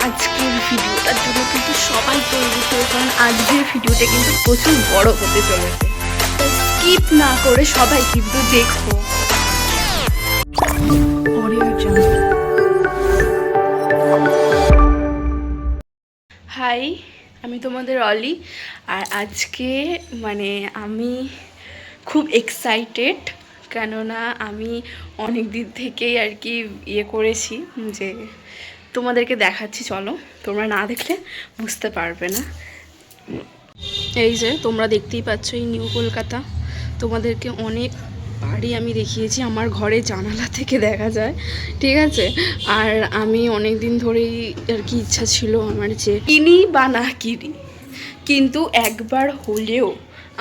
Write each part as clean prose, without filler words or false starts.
আজকের ভিডিওটার জন্য কিন্তু সবাই তৈরি ছিল, কারণ আজকের ভিডিওটা কিন্তু প্রচুর বড় হতে চলেছে। স্কিপ না করে সবাই কিন্তু দেখো। হাই, আমি তোমাদের অলি। আর আজকে আমি খুব এক্সাইটেড, কেননা আমি অনেক দিন থেকেই আর কি করেছি যে তোমাদেরকে দেখাচ্ছি। চলো, তোমরা না দেখলে বুঝতে পারবে না। এই যে তোমরা দেখতেই পাচ্ছ, এই নিউ কলকাতা। তোমাদেরকে অনেক বাড়ি আমি দেখিয়েছি, আমার ঘরে জানালা থেকে দেখা যায়, ঠিক আছে। আর আমি অনেক দিন ধরেই আর কি ইচ্ছা ছিল আমার যে কিনি বা না কিনি, কিন্তু একবার হলেও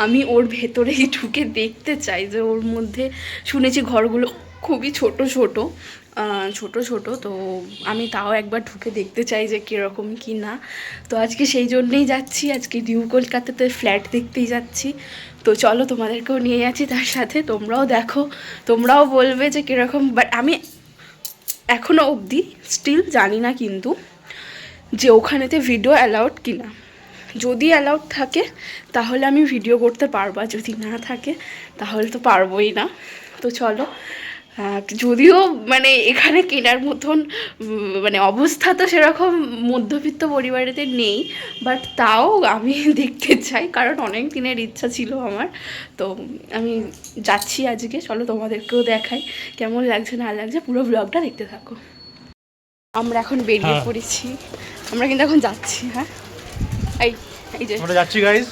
আমি ওর ভেতরেই ঢুকে দেখতে চাই যে ওর মধ্যে শুনেছি ঘরগুলো খুবই ছোট ছোট, তো আমি তাও একবার ঢুকে দেখতে চাই যে কীরকম কি না। তো আজকে সেই জন্যেই যাচ্ছি, আজকে নিউ কলকাতাতে ফ্ল্যাট দেখতেই যাচ্ছি। তো চলো, তোমাদেরকেও নিয়ে যাচ্ছি তার সাথে, তোমরাও দেখো, তোমরাও বলবে যে কীরকম। বাট আমি এখনও অবধি স্টিল জানি না কিন্তু যে ওখানেতে ভিডিও অ্যালাউড কিনা। যদি অ্যালাউড থাকে তাহলে আমি ভিডিও করতে পারবো, যদি না থাকে তাহলে তো পারবোই না। তো চলো, যদিও এখানে কেনার মতন অবস্থা তো সেরকম মধ্যবিত্ত পরিবারেতে নেই, বাট তাও আমি দেখতে চাই, কারণ অনেক দিনের ইচ্ছা ছিল আমার। তো আমি যাচ্ছি আজকে, চলো তোমাদেরকেও দেখাই কেমন লাগছে না লাগছে, পুরো ব্লগটা দেখতে থাকো। আমরা এখন বেরিয়ে পড়েছি, আমরা কিন্তু এখন যাচ্ছি। হ্যাঁ, এই যে আমরা যাচ্ছি গাইস।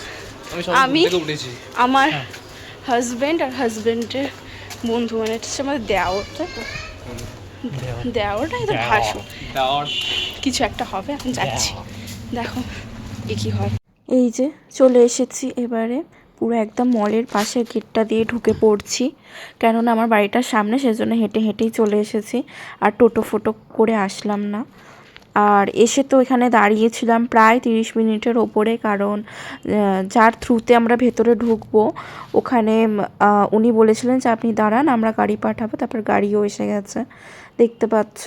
আমি আমার হাজব্যান্ড আর হাজব্যান্ডের বন্ধু, হচ্ছে আমাদের দেওর, তাই তো দেওরটা এটা ভাসু কিছু একটা হবে। এখন যাচ্ছি, দেখো কি হয়। এই যে চলে এসেছি এবারে, পুরো একদম মলের পাশে গেটটা দিয়ে ঢুকে পড়ছি, কেননা আমার বাড়িটার সামনে, সেজন্য হেঁটে হেঁটেই চলে এসেছি, আর টোটো ফোটো করে আসলাম না। আর এসে তো এখানে দাঁড়িয়েছিলাম প্রায় 30 মিনিটের ওপরে, কারণ যার থ্রুতে আমরা ভেতরে ঢুকবো ওখানে উনি বলেছিলেন যে আপনি দাঁড়ান, আমরা গাড়ি পাঠাবো। তারপর গাড়িও এসে গেছে, দেখতে পাচ্ছ।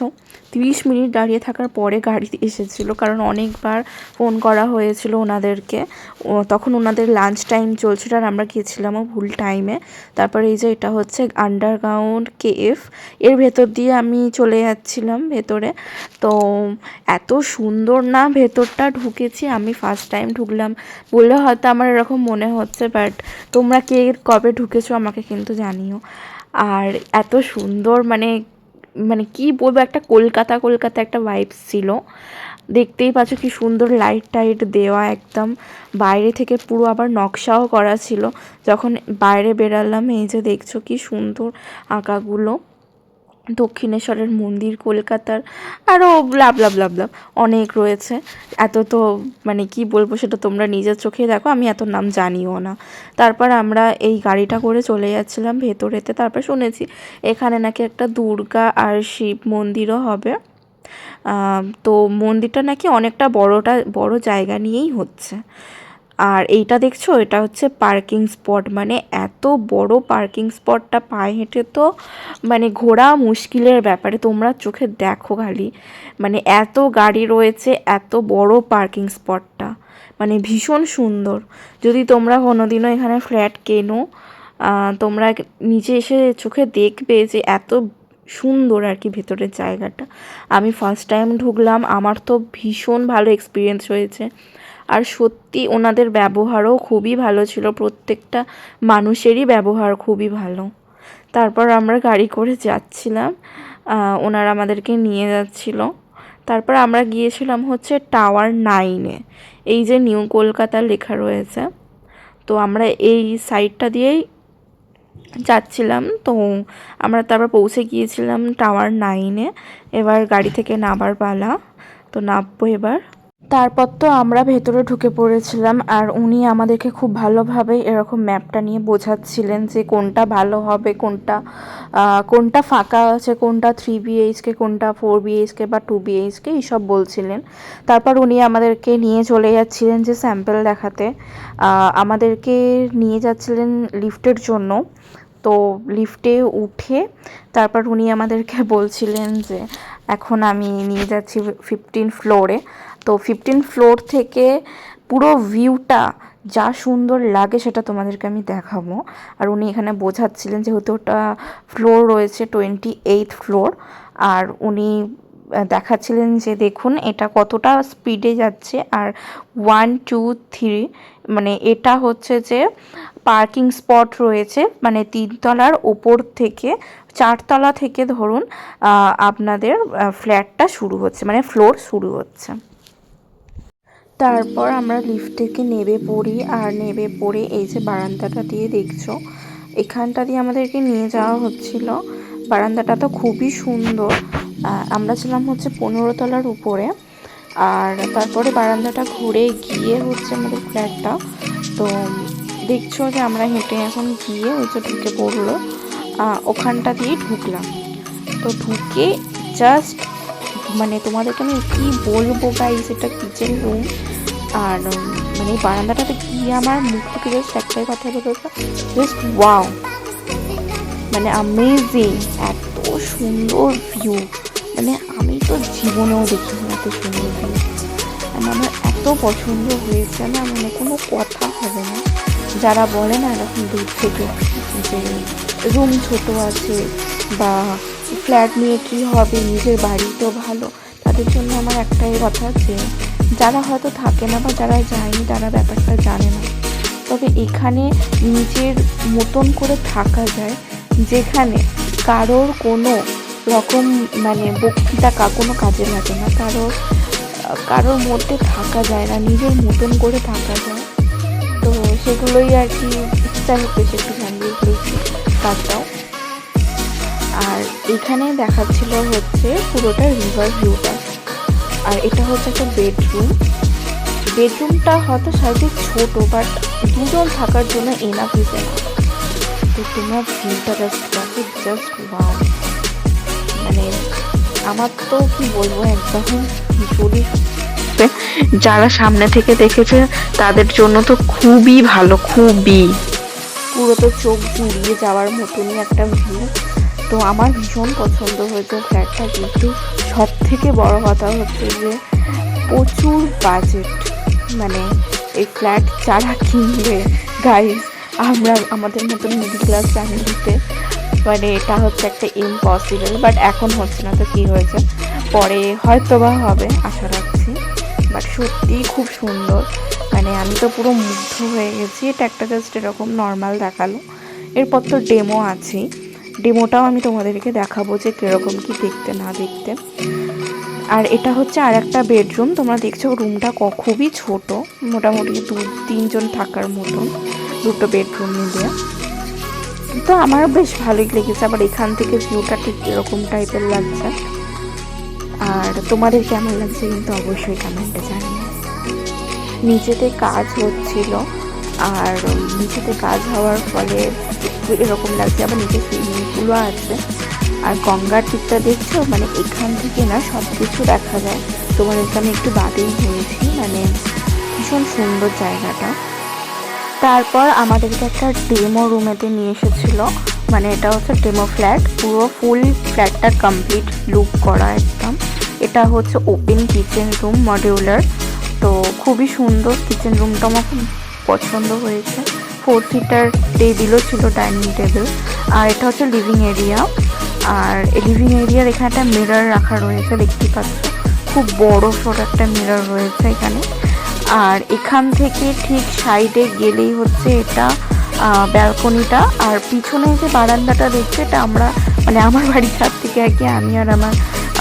30 মিনিট দাঁড়িয়ে থাকার পরে গাড়ি এসেছিল, কারণ অনেকবার ফোন করা হয়েছিল ওনাদেরকে, তখন ওনাদের লাঞ্চ টাইম চলছিল, আর আমরা গিয়েছিলামও ভুল টাইমে। তারপরে এই যে এটা হচ্ছে আন্ডারগ্রাউন্ড কেএফ, এর ভেতর দিয়ে আমি চলে যাচ্ছিলাম ভেতরে। তো এত সুন্দর না ভেতরটা, ঢুকেছি আমি ফার্স্ট টাইম ঢুকলাম বললে হয়তো আমার এরকম মনে হচ্ছে, বাট তোমরা কে কবে ঢুকেছো আমাকে কিন্তু জানিও। আর এত সুন্দর কি বলবো, একটা কলকাতা একটা ভাইবস ছিল। দেখতেই পাচ্ছ কি সুন্দর লাইট টাইট দেওয়া, একদম বাইরে থেকে পুরো আবার নকশাও করা ছিল। যখন বাইরে বেরালাম, এই যে দেখছো কি সুন্দর আঁকাগুলো, দক্ষিণেশ্বরের মন্দির কলকাতার, আরও লাভ অনেক রয়েছে। এত তো কি বলবো, সেটা তোমরা নিজের চোখে দেখো, আমি এত নাম জানিও না। তারপর আমরা এই গাড়িটা করে চলে যাচ্ছিলাম ভেতরেতে। তারপর শুনেছি এখানে নাকি একটা দুর্গা আর শিব মন্দিরও হবে। তো মন্দিরটা নাকি অনেকটা বড় জায়গা নিয়েই হচ্ছে। আর এইটা দেখছো, এটা হচ্ছে পার্কিং স্পট, এত বড় পার্কিং স্পটটা পায়ে হেঁটে তো ঘোরা মুশকিলের ব্যাপারে। তোমরা চোখে দেখো খালি, এত গাড়ি রয়েছে, এত বড় পার্কিং স্পটটা, ভীষণ সুন্দর। যদি তোমরা কোনোদিনও এখানে ফ্ল্যাট কেনো, তোমরা নিচে এসে চোখে দেখবে যে এত সুন্দর আর কি ভেতরের জায়গাটা। আমি ফার্স্ট টাইম ঢুকলাম, আমার তো ভীষণ ভালো এক্সপিরিয়েন্স হয়েছে। আর সত্যি ওনাদের ব্যবহারও খুবই ভালো ছিল, প্রত্যেকটা মানুষেরই ব্যবহার খুবই ভালো। তারপর আমরা গাড়ি করে যাচ্ছিলাম, ওনারা আমাদেরকে নিয়ে যাচ্ছিল। তারপর আমরা গিয়েছিলাম হচ্ছে টাওয়ার 9-এ, এই যে নিউ কলকাতা লেখা রয়েছে। তো আমরা এই সাইডটা দিয়েই যাচ্ছিলাম। তো আমরা তারপর পৌঁছে গিয়েছিলাম টাওয়ার 9-এ। এবার গাড়ি থেকে নামার পালা, তো নামবো এবার। তারপর তো আমরা ভেতরে ঢুকে পড়েছিলাম, আর উনি আমাদেরকে খুব ভালোভাবে এরকম ম্যাপটা নিয়ে বোঝাচ্ছিলেন যে কোনটা ভালো হবে, কোনটা ফাঁকা আছে, কোনটা 3 BHK, কোনটা 4 BHK বা 2 BHK, এইসব বলছিলেন। তারপর উনি আমাদেরকে নিয়ে চলে যাচ্ছিলেন যে স্যাম্পল দেখাতে, আমাদেরকে নিয়ে যাচ্ছিলেন লিফটের জন্য। তো লিফটে উঠে তারপর উনি আমাদেরকে বলছিলেন যে এখন আমি নিয়ে যাচ্ছি 15 ফ্লোরে। তো 15 ফ্লোর থেকে পুরো ভিউটা যা সুন্দর লাগে সেটা তোমাদেরকে আমি দেখাবো। আর উনি এখানে বোঝাচ্ছিলেন, যেহেতু ওটা ফ্লোর রয়েছে 28 ফ্লোর, আর উনি দেখাচ্ছিলেন যে দেখুন এটা কতটা স্পিডে যাচ্ছে। আর 1 2 3 মানে এটা হচ্ছে যে পার্কিং স্পট রয়েছে, মানে 3 তলার ওপর থেকে 4 তলা থেকে ধরুন আপনাদের ফ্ল্যাটটা শুরু হচ্ছে, মানে ফ্লোর শুরু হচ্ছে। তারপর আমরা লিফট থেকে নেমে পড়ি, আর নেমে পড়ে এই যে বারান্দাটা দিয়ে দেখছো, এখানটা দিয়ে আমাদেরকে নিয়ে যাওয়া হচ্ছিল। বারান্দাটা তো খুবই সুন্দর। আমরা ছিলাম হচ্ছে 15 তলার উপরে। আর তারপরে বারান্দাটা ঘুরে গিয়ে হচ্ছে আমাদের ফ্ল্যাটটা। তো দেখছো যে আমরা হেঁটে এখন গিয়ে ওই যে ঢুকে পড়লো, ওখানটা দিয়ে ঢুকলাম। তো ঢুকে জাস্ট মানে তোমাদেরকে আমি কী বলবো গাইস, এটা কিচেন রুম। আর মানে বারান্দাটাতে গিয়ে আমার মুখ থেকে জাস্ট একটাই কথা বলতে, জাস্ট ওয়াও, মানে অ্যামেজিং, এত সুন্দর ভিউ, মানে আমি তো জীবনেও দেখিনি এত সুন্দর ভিউ। আমার এত পছন্দ হয়েছে না, মানে কোনো কথা হবে না। যারা বলে না এরকম দূর থেকে যে রুম ছোট আছে বা ফ্ল্যাট নিয়ে কী হবে, নিজের বাড়ি তো ভালো, তাদের জন্য আমার একটাই কথা, যে যারা হয়তো থাকে না বা যারা যায়নি তারা ব্যাপারটা জানে না। তবে এখানে নিজের মতন করে থাকা যায়, যেখানে কারোর কোনো রকম মানে বক্তৃতা কোনো কাজে লাগে না, কারোর মধ্যে থাকা যায় না, নিজের মতন করে থাকা যায়। তো সেগুলোই আর কি ইচ্ছা হচ্ছে একটু জানিয়ে ফেলছি কাজটাও। আর এখানে দেখাচ্ছিল হচ্ছে পুরোটা রিভার ভিউটা। আর এটা হচ্ছে একটা বেডরুমটা হয়তো সাইজে ছোট, বাট দুজন থাকার জন্য এনাফ হয়েছে না। তো তোমার ভিউটা জাস্ট ওয়াও, মানে আমার তো কি বলবো, একদম ভীষণই, যারা সামনে থেকে দেখেছে তাদের জন্য তো খুবই ভালো, খুবই পুরো তো চোখ জুড়িয়ে যাওয়ার মতনই একটা ভিউ। তো আমার ভীষণ পছন্দ হয়েছে ফ্ল্যাটটা, কিন্তু সব থেকে বড় কথা হচ্ছে যে প্রচুর বাজেট। মানে এই ফ্ল্যাট যারা কিনবে গাইস, আমাদের মতন মিডিল ক্লাস ফ্যামিলিতে মানে এটা হচ্ছে একটা ইম্পসিবল। বাট এখন হচ্ছে না, তো কী হয়েছে, পরে হয়তো বা হবে আশা রাখছি। বাট সত্যিই খুব সুন্দর, মানে আমি তো পুরো মুগ্ধ হয়ে গেছি। এটা একটা জাস্ট এরকম নর্মাল দেখালো, এরপর তো ডেমো আছেই, ডেমোটাও আমি তোমাদেরকে দেখাবো যে কীরকম কি দেখতে না দেখতে। আর এটা হচ্ছে আর একটা বেডরুম, তোমরা দেখছো রুমটা খুবই ছোট, মোটামুটি 2-3 জন থাকার মতন, দুটো বেডরুম মিলিয়ে। তো আমার বেশ ভালোই লেগেছে। আবার এখান থেকে ভিউটা ঠিক এরকম টাইপের লাগছে। আর তোমাদের কেমন লাগছে কিন্তু অবশ্যই কমেন্টে জানিও। নিচেতে কাজ হচ্ছিল, আর নিচেতে কাজ হওয়ার ফলে এরকম লাগছে। আবার নিচে সুইমিং পুলও আছে। আর গঙ্গার দিকটা দেখছো, মানে এখান থেকে না সব কিছু দেখা যায়। তোমাদেরকে আমি একটু বাদেই বলেছি, মানে ভীষণ সুন্দর জায়গাটা। তারপর আমাদেরকে একটা ডেমো রুমেতে নিয়ে এসেছিলো, মানে এটা হচ্ছে ডেমো ফ্ল্যাট, পুরো ফুল ফ্ল্যাটটা কমপ্লিট লুক করা একদম। এটা হচ্ছে ওপেন কিচেন রুম মডিউলার। তো খুবই সুন্দর কিচেন রুমটা, আমার খুব পছন্দ হয়েছে। 4 সিটার টেবিলও ছিল, ডাইনিং টেবিল। আর এটা হচ্ছে লিভিং এরিয়া। আর লিভিং এরিয়ার এখানে একটা মিরর রাখা রয়েছে, দেখতে পাচ্ছ, খুব বড় সড় একটা মিরর রয়েছে এখানে। আর এখান থেকে ঠিক সাইডে গেলেই হচ্ছে এটা ব্যালকনিটা। আর পিছনে যে বারান্দাটা দেখছে, এটা আমরা মানে আমার বাড়ির ছাদ থেকে আর কি আমি আর আমার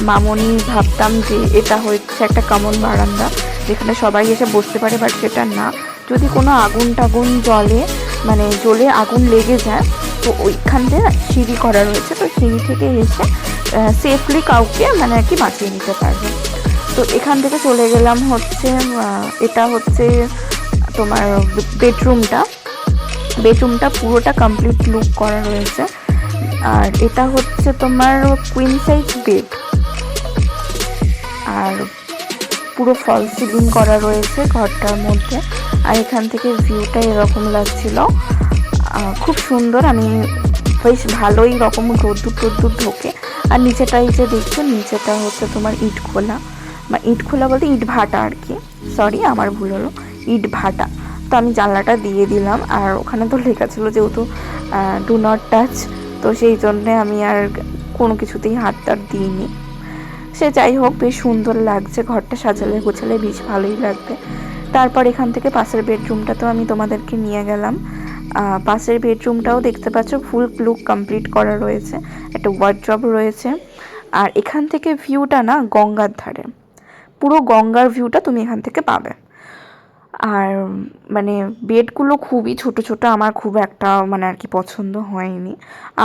মামনি ভাবতাম যে এটা হচ্ছে একটা কমন বারান্দা, যেখানে সবাই এসে বসতে পারে। বাট সেটা না, যদি কোনো আগুন টাগুন জ্বলে আগুন লেগে যায়, তো ওইখান থেকে সিঁড়ি করা রয়েছে, তো সিঁড়ি থেকে এসে সেফলি কাউকে মানে আর কি বাঁচিয়ে নিতে পারবে। তো এখান থেকে চলে গেলাম হচ্ছে, এটা হচ্ছে তোমার বেডরুমটা পুরোটা কমপ্লিট লুক করা রয়েছে। আর এটা হচ্ছে তোমার কুইন সাইজ বেড, আর পুরো ফল সিলিং করা রয়েছে ঘরটার মধ্যে। আর এখান থেকে ভিউটা এরকম লাগছিল, খুব সুন্দর। আমি বেশ ভালোই রকম রোদ্দুর টোদ্দুর ঢোকে। আর নিচেটাই যে দেখছো, নিচেটা হচ্ছে তোমার ইট খোলা, বা ইট খোলা বলতে ইট ভাটা আর কি, সরি আমার ভুল হলো, ইট ভাটা। তো আমি জানলাটা দিয়ে দিলাম, আর ওখানে তো লেখা ছিল যেহেতু ডু নট টাচ, তো সেই জন্যে আমি আর কোনো কিছুতেই হাত টাত দিইনি। সে যাই হোক, বেশ সুন্দর লাগছে, ঘরটা সাজালে গোছালে বেশ ভালোই লাগবে। তারপর এখান থেকে পাশের বেডরুমটা তো আমি তোমাদেরকে নিয়ে গেলাম। পাশের বেডরুমটাও দেখতে পাচ্ছ ফুল লুক কমপ্লিট করা রয়েছে, একটা ওয়ার্ড্রব রয়েছে। আর এখান থেকে ভিউটা না গঙ্গার ধারে, পুরো গঙ্গার ভিউটা তুমি এখান থেকে পাবে। আর মানে বেডগুলো খুবই ছোট ছোট, আমার খুব একটা মানে আর কি পছন্দ হয়নি,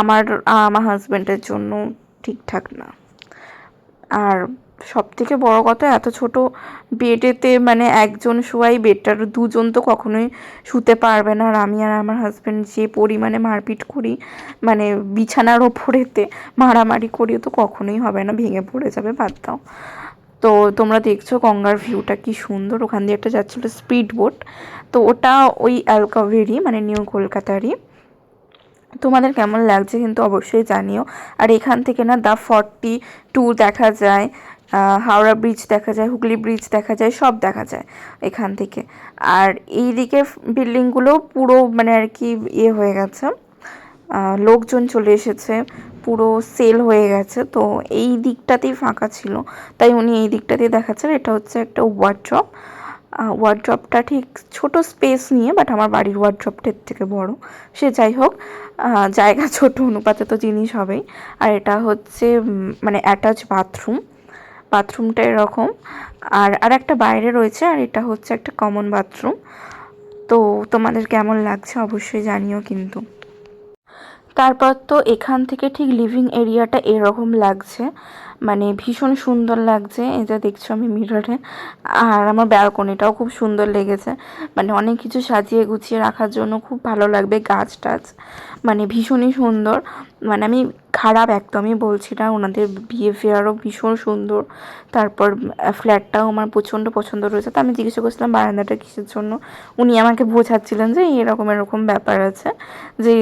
আমার আমার হাজব্যান্ডের জন্য ঠিকঠাক না। আর সব থেকে বড় কথা, এত ছোট বেডেতে মানে একজন শোয়াই বেডটার, দুজন তো কখনোই শুতে পারবে না। আর আমি আর আমার হাজব্যান্ড যে পরিমাণে মারপিট করি, মানে বিছানার ওপরেতে মারামারি করিও তো কখনোই হবে না, ভেঙে পড়ে যাবে, বাদ দাও। তো তোমরা দেখছো গঙ্গার ভিউটা কি সুন্দর, ওখান দিয়ে একটা যাচ্ছিলো স্পিড বোট, তো ওটা ওই অ্যালকাভেরি মানে নিউ কলকাতারই। তোমাদের কেমন লাগছে কিন্তু অবশ্যই জানিও। আর এখান থেকে না দ্য 42 দেখা যায়, হাওড়া ব্রিজ দেখা যায়, হুগলি ব্রিজ দেখা যায়, সব দেখা যায় এখান থেকে। আর এই দিকে বিল্ডিংগুলো পুরো মানে আর কি ইয়ে হয়ে গেছে, লোকজন চলে এসেছে, পুরো সেল হয়ে গেছে। তো এই দিকটাতেই ফাঁকা ছিল, তাই উনি এই দিকটাতেই দেখাচ্ছেন। এটা হচ্ছে একটা ওয়ার্ড্রপ, ওয়ার্ড্রপটা ঠিক ছোট স্পেস নিয়ে, বাট আমার বাড়ির ওয়ার্ড্রপটার থেকে বড়। সে যাই হোক, জায়গা ছোট অনুপাতে তো জিনিস হবেই। আর এটা হচ্ছে মানে অ্যাটাচ বাথরুম, বাথরুমটা এরকম, আর একটা বাইরে রয়েছে, আর এটা হচ্ছে একটা কমন বাথরুম। তো তোমাদের কেমন লাগছে অবশ্যই জানিও কিন্তু। তারপর তো এখান থেকে ঠিক লিভিং এরিয়াটা এরকম লাগছে, মানে ভীষণ সুন্দর লাগছে, এই যে দেখছো আমি মিররে। আর আমার ব্যালকনিটাও খুব সুন্দর লেগেছে, মানে অনেক কিছু সাজিয়ে গুছিয়ে রাখার জন্য খুব ভালো লাগবে, গাছ টাছ মানে ভীষণই সুন্দর। মানে আমি খারাপ একদমই বলছি না, ওনাদের বিহেভিয়ারও ভীষণ সুন্দর। তারপর ফ্ল্যাটটাও আমার প্রচণ্ড পছন্দ রয়েছে। তো আমি জিজ্ঞাসা করছিলাম বারান্দাটা কিসের জন্য, উনি আমাকে বোঝাচ্ছিলেন যে এরকম এরকম ব্যাপার আছে, যে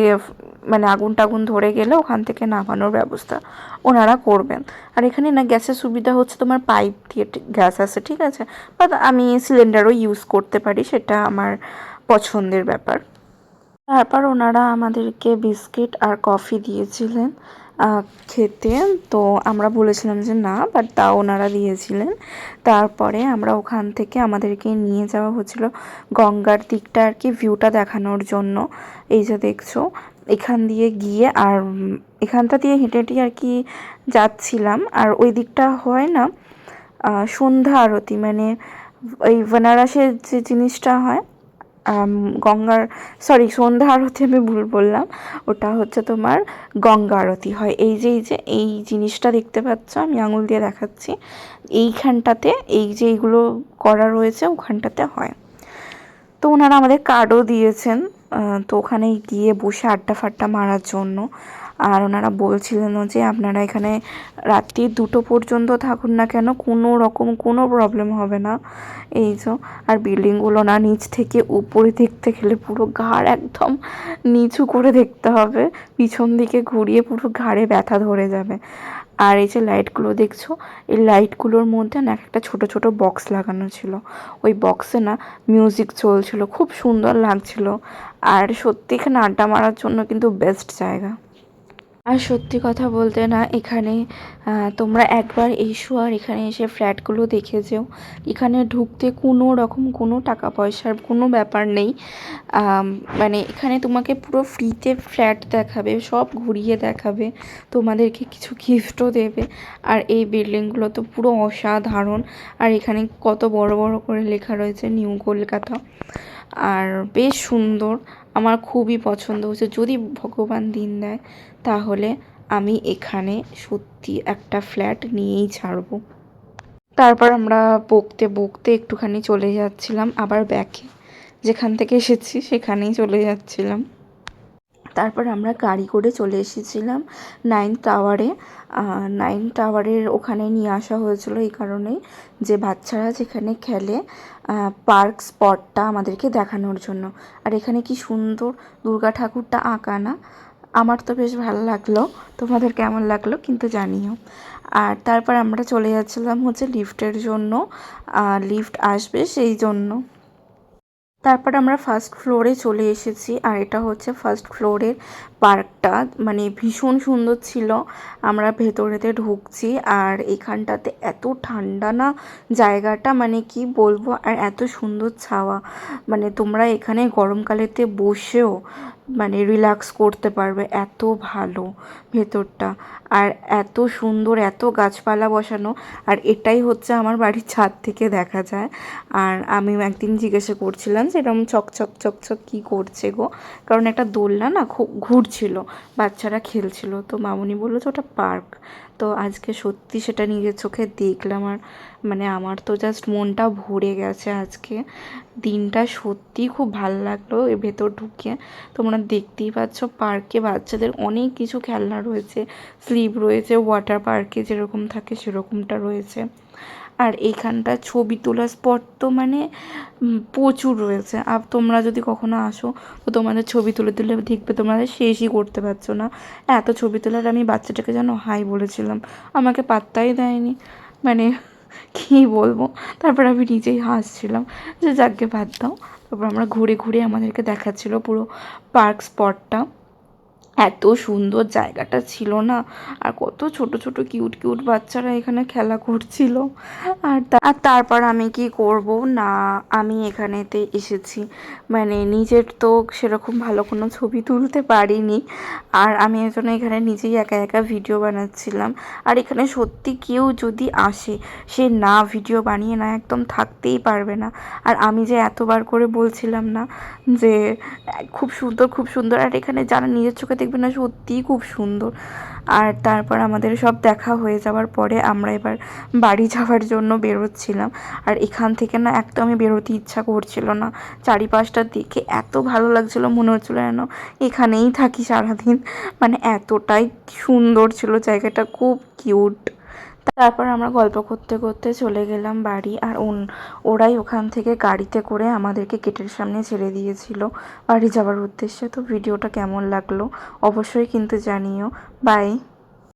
মানে আগুন টাগুন ধরে গেলে ওখান থেকে নামানোর ব্যবস্থা ওনারা করবেন। আর এখানে না গ্যাসের সুবিধা হচ্ছে, তোমার পাইপ দিয়ে গ্যাস আছে, ঠিক আছে, বাট আমি সিলিন্ডারও ইউজ করতে পারি, সেটা আমার পছন্দের ব্যাপার। তারপর ওনারা আমাদেরকে বিস্কিট আর কফি দিয়েছিলেন খেতে, তো আমরা বলেছিলাম যে না, বাট তাও ওনারা দিয়েছিলেন। তারপরে আমরা ওখান থেকে আমাদেরকে নিয়ে যাওয়া হচ্ছিল গঙ্গার দিকটা আর কি, ভিউটা দেখানোর জন্য। এই যে দেখছো এখান দিয়ে গিয়ে, আর এখানটা দিয়ে হেঁটে হেঁটে আর কি যাচ্ছিলাম। আর ওই দিকটা হয় না সন্ধ্যা আরতি, মানে ওই বেনারসের যে জিনিসটা হয়, গঙ্গার, সরি সন্ধ্যা আরতি আমি ভুল বললাম, ওটা হচ্ছে তোমার গঙ্গা আরতি হয়। এই যে এই জিনিসটা দেখতে পাচ্ছ, আমি আঙুল দিয়ে দেখাচ্ছি, এইখানটাতে এই যে এইগুলো করা রয়েছে ওখানটাতে হয়। তো ওনারা আমাদের কার্ডও দিয়েছেন, তো ওখানে গিয়ে বসে আড্ডা ফাড্ডা মারার জন্য। আর ওনারা বলছিলেন যে আপনারা এখানে রাত্রি 2টো পর্যন্ত থাকুন না কেন, কোনো রকম কোনো প্রবলেম হবে না। এই যে, আর বিল্ডিংগুলো না নিচ থেকে উপরে দেখতে গেলে পুরো ঘাড় একদম নিচু করে দেখতে হবে, পিছন দিকে ঘুরিয়ে পুরো ঘাড়ে ব্যথা ধরে যাবে। আর এই যে লাইটগুলো দেখছো, এই লাইটগুলোর মধ্যে না একটা ছোট ছোট বক্স লাগানো ছিল, ওই বক্সে না মিউজিক চলছিল, খুব সুন্দর লাগছিল। আর সত্যি এখানে আড্ডা মারার জন্য কিন্তু বেস্ট জায়গা। আর সত্যি কথা বলতে না, এখানে তোমরা একবার এসো, আর এখানে এসে ফ্ল্যাটগুলো দেখে যেও। এখানে ঢুকতে কোনো রকম কোনো টাকা পয়সার কোনো ব্যাপার নেই, মানে এখানে তোমাকে পুরো ফ্রিতে ফ্ল্যাট দেখাবে, সব ঘুরিয়ে দেখাবে, তোমাদেরকে কিছু গিফটও দেবে। আর এই বিল্ডিংগুলো তো পুরো অসাধারণ। আর এখানে কত বড় বড় করে লেখা রয়েছে নিউ কলকাতা, আর বেশ সুন্দর, আমার খুবই পছন্দ হয়েছে। যদি ভগবান দিন দেয় তাহলে আমি এখানে সত্যি একটা ফ্ল্যাট নিয়েই ছাড়বো। তারপর আমরা বকতে বকতে একটুখানি চলে যাচ্ছিলাম আবার ব্যাকে, যেখান থেকে এসেছি সেখানেই চলে যাচ্ছিলাম। তারপর আমরা গাড়ি করে চলে এসেছিলাম 9th টাওয়ারে। 9th টাওয়ারের ওখানে নিয়ে আসা হয়েছিল এই কারণেই যে বাচ্চারা যেখানে খেলে পার্ক স্পটটা আমাদেরকে দেখানোর জন্য। আর এখানে কি সুন্দর দুর্গা ঠাকুরটা আঁকা না, আমার তো বেশ ভালো লাগলো, তোমাদের কেমন লাগলো কিন্তু জানিও। আর তারপর আমরা চলে যাচ্ছিলাম হচ্ছে লিফটের জন্য, লিফট আসবে সেই জন্য। তারপর আমরা ফার্স্ট ফ্লোরে চলে এসেছি, আর এটা হচ্ছে ফার্স্ট ফ্লোরের পার্কটা, মানে ভীষণ সুন্দর ছিল। আমরা ভেতরেতে ঢুকছি, আর এখানটাতে এত ঠান্ডা না জায়গাটা, মানে কি বলবো, আর এত সুন্দর ছাওয়া, মানে তোমরা এখানে গরমকালেতে বসেও মানে রিল্যাক্স করতে পারবে, এত ভালো ভেতরটা, আর এত সুন্দর, এত গাছপালা বসানো। আর এটাই হচ্ছে আমার বাড়ির ছাদ থেকে দেখা যায়। আর আমি একদিন জিজ্ঞাসা করছিলাম যে এরকম চকচক চকচক কী করছে গো, কারণ একটা দোলনা না খুব ঘুরছিল, বাচ্চারা খেলছিল, তো মামুনি বললো যে ওটা পার্ক। তো আজকে সত্যি সেটা নিজের চোখে দেখলাম, আর মানে আমার তো জাস্ট মনটা ভরে গেছে আজকে। দিনটা সত্যিই খুব ভালো লাগলো এর ভেতর ঢুকে। তোমরা দেখতেই পাচ্ছ পার্কে বাচ্চাদের অনেক কিছু খেলনা রয়েছে, স্লিপ রয়েছে, ওয়াটার পার্কে যেরকম থাকে সেরকমটা রয়েছে। আর এইখানটা ছবি তোলার স্পট তো মানে প্রচুর রয়েছে। আর তোমরা যদি কখনো আসো তো তোমাদের ছবি তুলে তুলে দেখবে তোমাদের শেষই করতে পারছো না, এত ছবি তোলার। আমি বাচ্চাটাকে যেন হাই বলেছিলাম, আমাকে পাত্তাই দেয়নি, মানে কী বলবো। তারপর আমি নিজেই হাসছিলাম যে যাকে বাদ দাও। তারপর আমরা ঘুরে ঘুরে আমাদেরকে দেখাচ্ছিলো পুরো পার্ক স্পটটা, এত সুন্দর জায়গাটা ছিল না। আর কত ছোট ছোট কিউট কিউট বাচ্চারা এখানে খেলা করছিল। আর তারপর আমি কি করব না, আমি এখানেতে এসেছি, মানে নিজের তো সেরকম ভালো কোনো ছবি তুলতে পারিনি, আর আমি এর জন্য এখানে নিজেই একা একা ভিডিও বানাচ্ছিলাম। আর এখানে সত্যি কেউ যদি আসে, সে না ভিডিও বানিয়ে না একদম থাকতেই পারবে না। আর আমি যে এতবার করে বলছিলাম না যে খুব সুন্দর খুব সুন্দর, আর এখানে যারা নিজের চোখে দেখবে না সত্যিই খুব সুন্দর। আর তারপর আমাদের সব দেখা হয়ে যাওয়ার পরে আমরা এবার বাড়ি যাওয়ার জন্য বেরোচ্ছিলাম। আর এখান থেকে না একদমই বেরোতে ইচ্ছা করছিল না, চারিপাশটা দেখে এত ভালো লাগছিলো, মনে হচ্ছিলো যেন এখানেই থাকি সারাদিন, মানে এতটাই সুন্দর ছিল জায়গাটা, খুব কিউট। তারপর আমরা গল্প করতে করতে চলে গেলাম বাড়ি, আর ওরাই ওখান থেকে গাড়িতে করে আমাদেরকে গেটের সামনে ছেড়ে দিয়েছিল বাড়ি যাওয়ার উদ্দেশ্যে। তো ভিডিওটা কেমন লাগলো অবশ্যই কিন্তু জানিও। বাই।